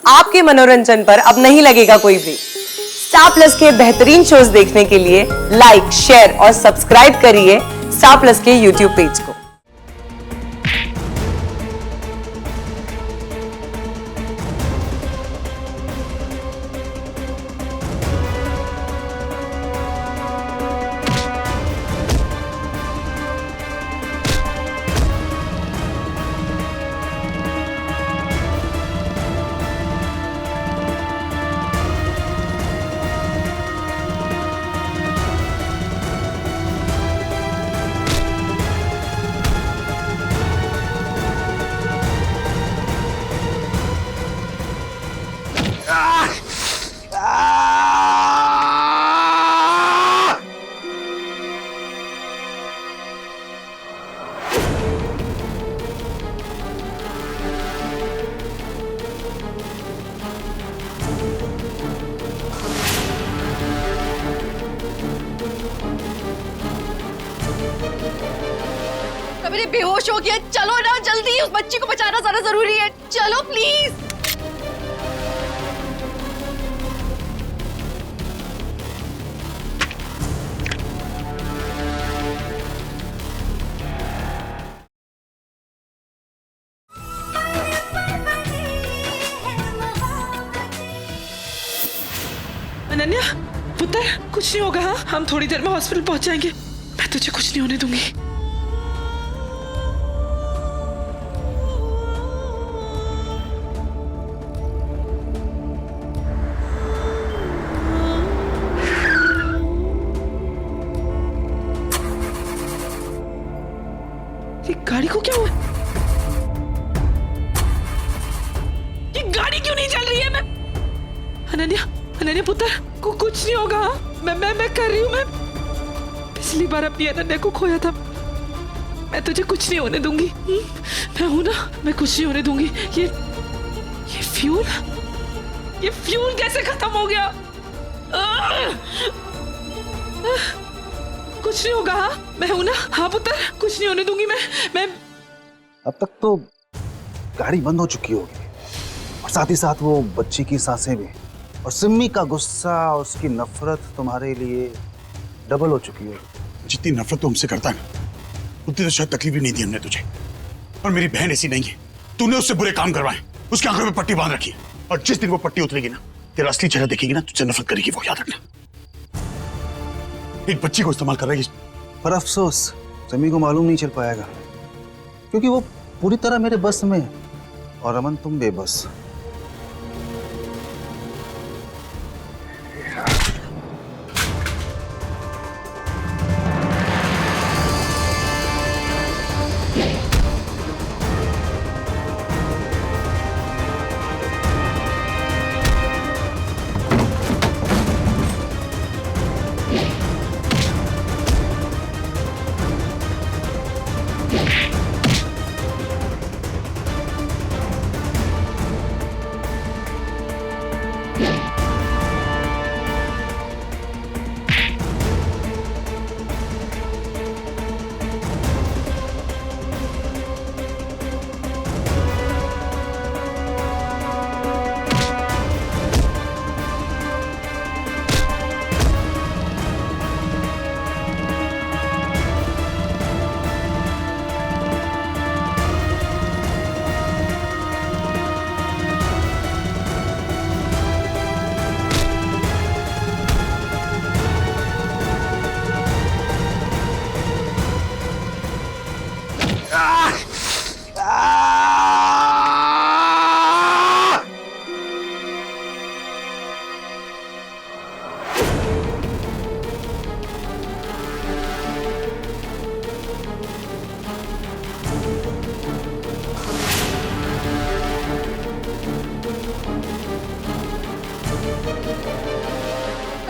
आपके मनोरंजन पर अब नहीं लगेगा कोई ब्रेक। स्टार प्लस के बेहतरीन शोज देखने के लिए लाइक, शेयर और सब्सक्राइब करिए स्टार प्लस के यूट्यूब पेज को। मेरे बेहोश हो गया। चलो ना जल्दी, उस बच्ची को बचाना ज्यादा जरूरी है। चलो प्लीज। अनन्या, पुत्र, कुछ नहीं होगा। हाँ, हम थोड़ी देर में हॉस्पिटल पहुंच जाएंगे। मैं तुझे कुछ नहीं होने दूंगी। ये गाड़ी को क्या हुआ? ये गाड़ी क्यों नहीं चल रही है? मैं अनन्या, अनन्या पुत्र, को कुछ नहीं होगा। मैं कर रही हूँ। मैं पिछली बार अपनी अनन्या को खोया था। मैं तुझे कुछ नहीं होने दूंगी। मैं हूं ना, मैं कुछ नहीं होने दूंगी। ये फ्यूल कैसे खत्म हो गया? कुछ नहीं होगा। हाँ, मैं हूं ना। हाँ पुत्र, कुछ नहीं होने दूंगी। मैं अब तक तो गाड़ी बंद हो चुकी होगी और साथ ही साथ वो बच्ची की सांसें भी, और सिम्मी का गुस्सा और उसकी नफरत तुम्हारे लिए डबल हो चुकी होगी। जितनी नफरत तू हमसे करता है ना, उतनी तो शायद तकलीफ भी नहीं दी हमने तुझे। और मेरी बहन ऐसी नहीं है। तूने उससे बुरे काम करवाए, उसके आंखों में पट्टी बांध रखी है। और जिस दिन वो पट्टी उतरेगी ना, तेरा असली चेहरा देखेगी ना, तुझसे नफरत करेगी। वो याद रखना। एक बच्ची को इस्तेमाल कर रही है। पर अफसोस सिम्मी को मालूम नहीं चल पाएगा, क्योंकि वो पूरी तरह मेरे बस में है और अमन तुम बेबस।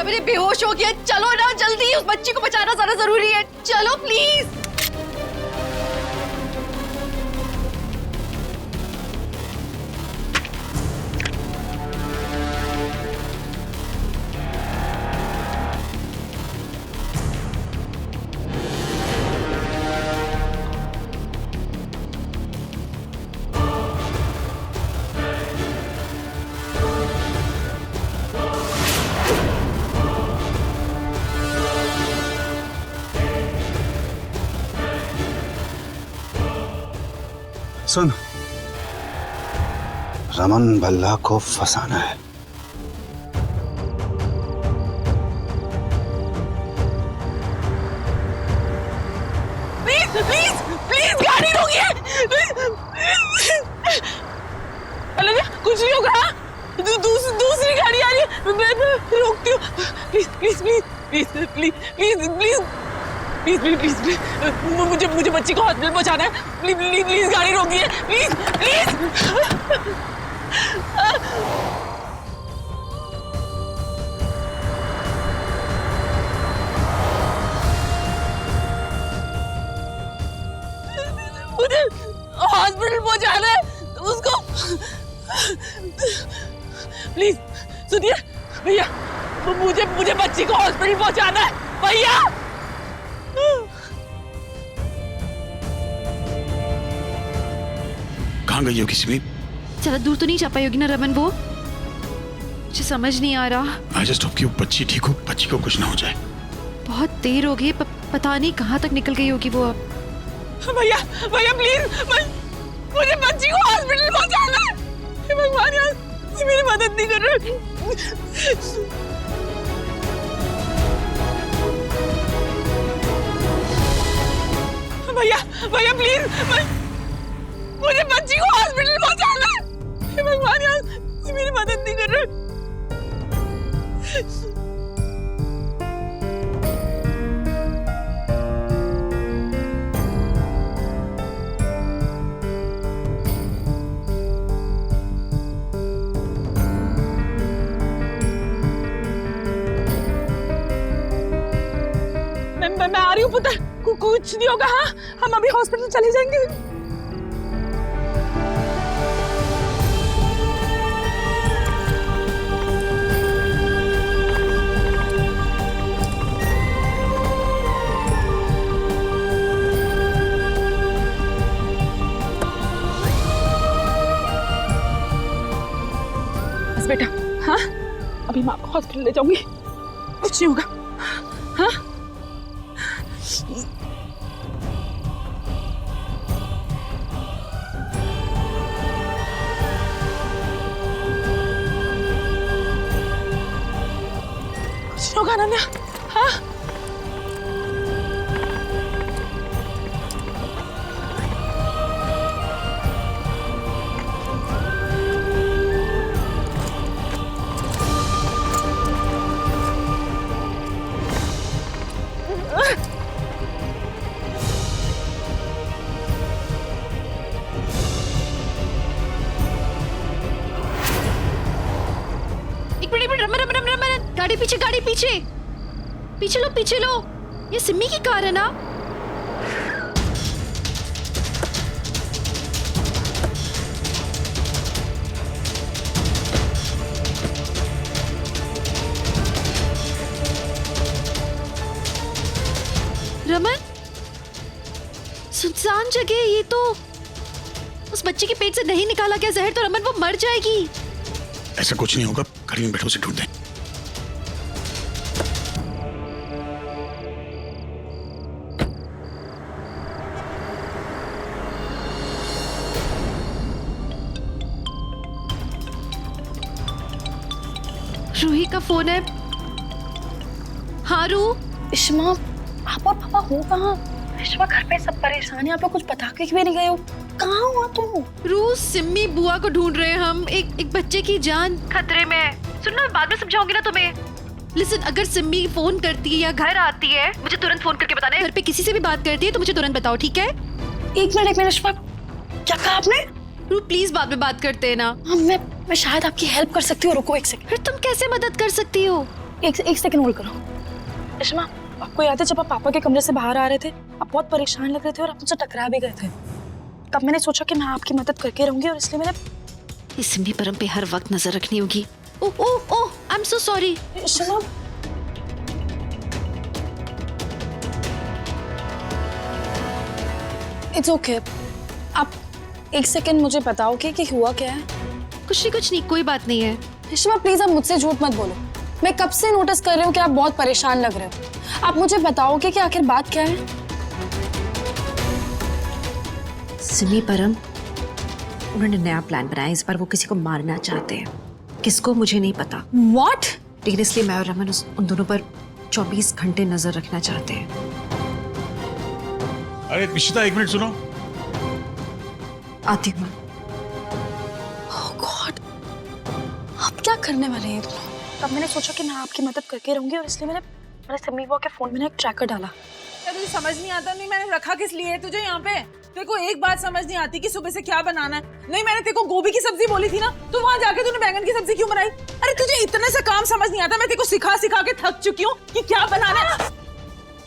मेरे बेहोश हो गया। चलो ना जल्दी, उस बच्ची को बचाना ज्यादा जरूरी है। चलो प्लीज। सुन, रमन भल्ला को फंसाना है। प्लीज प्लीज प्लीज गाड़ी रोकिए। अनन्या कुछ नहीं होगा। दूसरी गाड़ी आ रही है, मैं रोकती हूँ। Please please please please please please please please please please मुझे बच्ची को हॉस्पिटल पहुंचाना है। प्लीज प्लीज प्लीज गाड़ी रोकिए प्लीज प्लीज। मुझे हॉस्पिटल पहुंचाना है उसको। प्लीज सुनिए भैया, मुझे बच्ची को हॉस्पिटल पहुंचाना है भैया। कहाँ गई हो किसी भी? ज्यादा दूर तो नहीं जा पाई होगी ना रमन वो? मुझे समझ नहीं आ रहा। आई जस्ट होप कि वो बच्ची ठीक हो, बच्ची को कुछ ना हो जाए। बहुत देर हो गई, पता नहीं कहाँ तक निकल गई होगी वो अब। भैया भैया प्लीज मुझे बच्ची को हॉस्पिटल पहुंचाना है। हे भगवान यार, मेरी मदद नहीं कर रहे। भैया भैया प्लीज मुझे बच्ची को हॉस्पिटल पहुंचाना है। हे भगवान यार, मेरी मदद नहीं कर रहे। मैं आ रही हूँ पुत्र, कुछ नहीं होगा। हाँ, हम अभी हॉस्पिटल चले जाएंगे। बस बेटा, हाँ अभी मैं आपको हॉस्पिटल ले जाऊंगी, कुछ नहीं होगा। हाँ कुछ होगा अनन्या। हाँ रमन गाड़ी पीछे पीछे लो। ये सिम्मी की कार है ना? रमन, सुनसान जगह, ये तो उस बच्चे के पेट से नहीं निकाला गया जहर तो रमन वो मर जाएगी। ऐसा कुछ नहीं होगा, गाड़ी में बैठो, उसे ढूंढ दें। रूही का फोन है। हाँ रू। इश्मा, आप और पापा हो कहाँ? इश्मा घर पे सब परेशान है, आप लोग कुछ बता के भी नहीं गए हो। कहाँ हुआ तुम? रू, सिम्मी बुआ को ढूंढ रहे हैं हम। एक बच्चे की जान खतरे में है। सुनना, बाद में समझाऊंगी ना तुम्हें। लिसन, अगर सिम्मी फोन करती है या घर आती है मुझे तुरंत फोन करके बताना है। घर पे किसी से भी बात करती है तो मुझे तुरंत बताओ, ठीक है? एक मिनट इश्मा, क्या कहा आपने? रू प्लीज, बाद में बात करते हैं ना। मैं शायद आपकी हेल्प कर सकती हूँ। रुको एक सेकंड। फिर तुम कैसे मदद कर सकती हो? एक सेकंड होल्ड करो। इश्मा, आपको याद है जब आप पापा के कमरे से बाहर आ रहे थे, आप बहुत परेशान लग रहे थे और आप मुझसे टकरा भी गए थे। तब मैंने सोचा कि मैं आपकी मदद करके रहूंगी और इसलिए मैंने इस सिम्मी परम पे हर वक्त नजर रखनी होगी। Oh oh oh, I am so sorry. Ishma, it's okay. आप एक सेकंड मुझे बताओगे कि हुआ क्या है? कुछ नहीं, कोई बात नहीं है। इश्मा प्लीज, आप मुझसे झूठ मत बोलो। मैं कब से नोटिस कर रही हूँ कि आप बहुत परेशान लग रहे हो। आप मुझे बताओगे कि आखिर बात क्या है? सिमी परम, उन्होंने नया प्लान बनाया। इस बार वो किसी को मारना चाहते हैं। किसको मुझे नहीं पता, व्हाट? लेकिन इसलिए मैं और रमन उन दोनों पर 24 घंटे नजर रखना चाहते हैं। अरे निशिता, एक मिनट सुनो। आती हूँ। ओह गॉड, आप क्या करने वाले हैं दोनों? तब मैंने सोचा कि मैं आपकी मदद करके रहूंगी और इसलिए मैंने सिमी बुआ के फोन में एक ट्रैकर डाला। क्या तुझे समझ नहीं आता? नहीं मैंने रखा किस लिए है तुझे यहाँ पे? तेरे को एक बात समझ नहीं आती कि सुबह से क्या बनाना है। नहीं मैंने तेरे को गोभी की सब्जी बोली थी ना, तो वहाँ जाके तूने बैंगन की सब्जी क्यों बनाई? अरे तुझे इतने से काम समझ नहीं आता? मैं तेरे को सिखा सिखा के थक चुकी हूँ कि क्या बनाना है।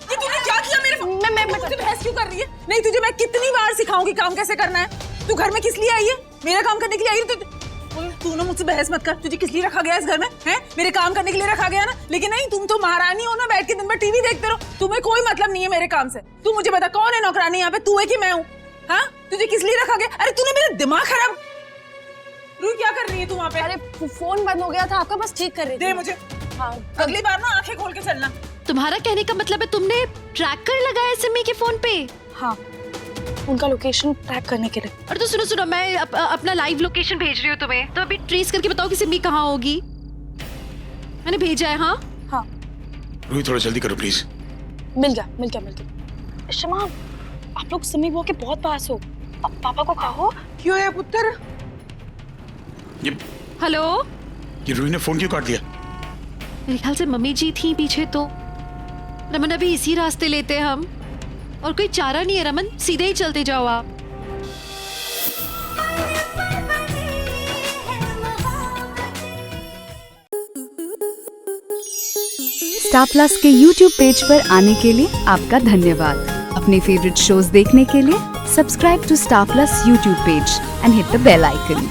ये तूने क्या किया मेरे? मैं मुझसे बहस क्यों कर रही है? नहीं तुझे मैं कितनी बार सिखाऊंगी काम कैसे करना है। तू घर में किस लिए आई है? मेरा काम करने के लिए आई है? तू ना मुझसे बहस मत कर। तुझे किस लिए रखा गया इस घर में? हैं? मेरे काम करने के लिए रखा गया ना। लेकिन नहीं, तुम तो महारानी हो ना, बैठ के दिन भर टीवी देखते रहो। तुम्हें कोई मतलब नहीं है मेरे काम से। तू मुझे बता, कौन है नौकरानी यहाँ पे, तू है कि मैं हूँ? हाँ, तुझे किस लिए रखा गया? अरे तूने मेरा दिमाग खराब। रूही क्या कर रही है तू वहाँ पे? अरे फोन बंद हो गया था आपका, बस ठीक कर रही थी। दे मुझे। हाँ, अगली बार ना आंखें खोल के चलना। तुम्हारा कहने का मतलब है तुमने ट्रैकर लगाया सिमी के फोन पे? हाँ, उनका लोकेशन ट्रैक करने के लिए। और तो सुनो मैं अपना लाइव लोकेशन भेज रही हूँ तुम्हें, तो अभी ट्रेस करके बताओ कि सिमी कहाँ होगी। मैंने भेजा है। हाँ हाँ, रूही थोड़ा जल्दी करो प्लीज। मिल गया। शमा, आप लोग सिमी बुआ के बहुत पास हो। अब पापा को कहो। क्यों है पुत्र? हेलो, ये रूही ने फोन क्यों काट दिया? मेरे ख्याल से मम्मी जी थी पीछे। तो रमन अभी इसी रास्ते लेते हैं हम, और कोई चारा नहीं है रमन, सीधे ही चलते जाओ आप। स्टार प्लस के YouTube पेज पर आने के लिए आपका धन्यवाद। अपने फेवरेट शोज देखने के लिए subscribe to Star Plus YouTube page and hit the bell icon.